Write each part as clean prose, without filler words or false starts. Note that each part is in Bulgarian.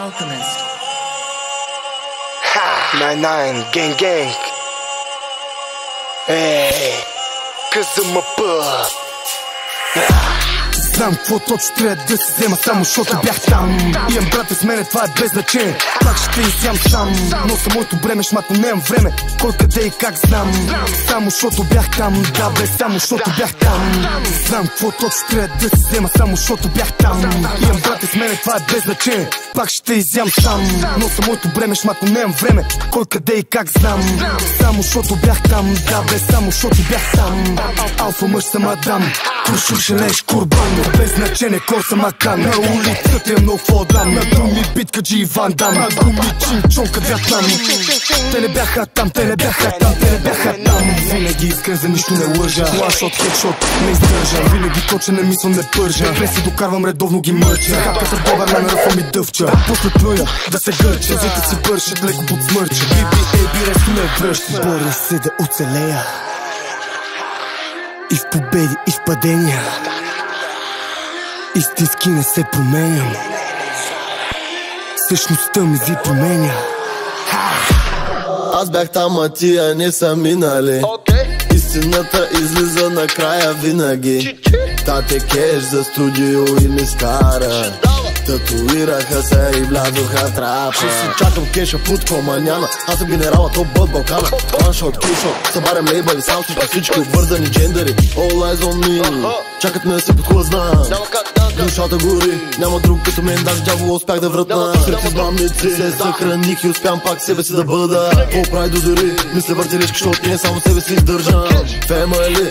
Alchemist. Ha! 9-9, gang gang. Ей, къзам път. Знам какво точно трябва да се взема, само защото бях там. Имам брате с мене, това е без значение. Пак ще изям сам, но съм моето бреме, шматно нямам време. Кой къде и как знам, само защото бях там. Да бе, само защото бях там. Знам какво точно трябва да се взема, само защото бях там. Имам брате с мене, това е без значение. Пак ще изям сам, но съм моето бреме, шматно нямам време. Кой къде и как знам, само защото бях там. Да бе, само защото бях там. Алфа мъж съм Адам, крушуше леш курбан. Без значение кой съм Акан. На улицата е много какво дам. На думи битка Джи Ван Дам. На думи чинчонка Вятнам. Те не бяха там, те не бяха там, те не бяха там. Винаги искрен, за нищо не лъжа. Лашот, хедшот, не издържа. Винаги точен, не мисъл, не пържа. Преси докарвам, редовно ги мърча. Хапка се добър, на ръфа ми дъвча. После плюя, да се гърча. Зите си бършат, леко под смърча. BBAB, резко не връща. Боря се да оцелея. И в победи, и в падения. Истински не се променям. Същността ми ви променя. Аз бях там, а тия не са минали. Истината излиза накрая винаги. Тате кеш за студио и ми скара. Татуираха се и влязоха трапа. Ще си чакам кеша, путко маняна. Аз съм генерала, топ бът Балкана. Ваншот, килшот, събарям лейбали. Сам всички всички обвързани джендери. All eyes on me. Чакат ме да се подхлъзна. Душата гори, няма друг като мен. Даже дявола успях да вратна. Сред измамници се съхраних и успям пак себе си да бъда. Какво прави дозори, мисля въртележки, защото не само себе си издържам. Family,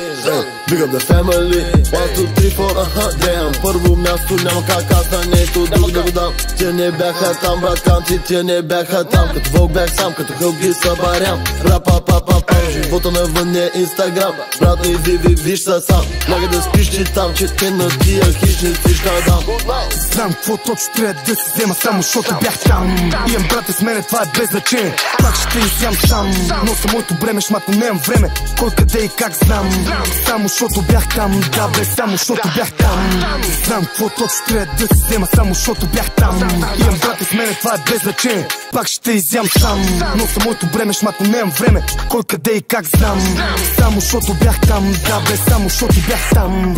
big up the family. 1, 2, 3, 4, damn. Първо място няма как аз на нещо друг да го дам. Тя не бяха там, братканци, тя не бяха там. Като вълк бях сам, като хълк ги събарям. Рапа-па-па-па, живота навън е Инстаграм. Брат ми виж са сам. Нага да спиш ти там, че те на тия хищници ще дам. Знам какво точно трябва да се взема, само защото бях там. Имам брате с мене, това е без значение. Пак ще изям сам, но съм моето бреме, шматно нямам време. Кой къде и как знам, само защото бях там. Да бе, само защото бях там. Знам какво точно трябва да се взема, само защото бях там. Имам брате с мене, това е без значение. Пак ще изям сам, но съм моето бреме, шматно нямам време. Кой къде и как знам, само защото бях там. Да бе, само защото бях там.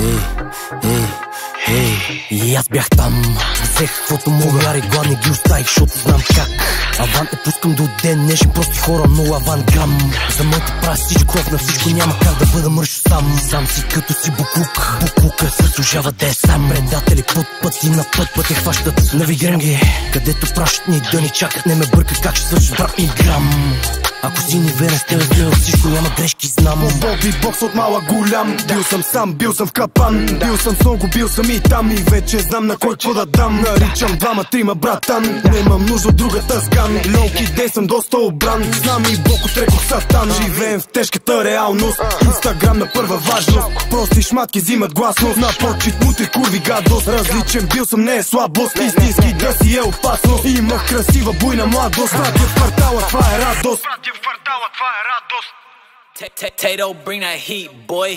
И аз бях там. Взех каквото мога, ари гладни ги оставих, защото знам как. Аван те пускам до ден днешен, прости хора, но аванграм. За моите прави всичко, на всичко няма как да бъда мършо сам. Сам си като си буклук, буклука се служава да е сам. Предатели под път и на път я хващат. Нови грънги, където пращат ни да ни чакат. Не ме бърка как ще свърши брат ми грам. Ако си ни верен с тебе гледа всичко, няма грешки, знам. Боби бокс от малък голям. Бил съм сам, бил съм в капан. Бил съм с много, бил съм и там. И вече знам на кой какво да дам. Наричам двама-трима братан. Немам нужда от другата сган. Лоуки ден съм доста обран. Знам и Бог отрекох сатан. Живеем в тежката реалност. Инстаграм на първа важност. Прости шматки взимат гласност. На почет мутри курви гадост. Различен бил съм, не е слабост. Истински да си е опасност. Имах красива буйна младост. Братя в квартала, това е радост. Tato, bring that heat, boy.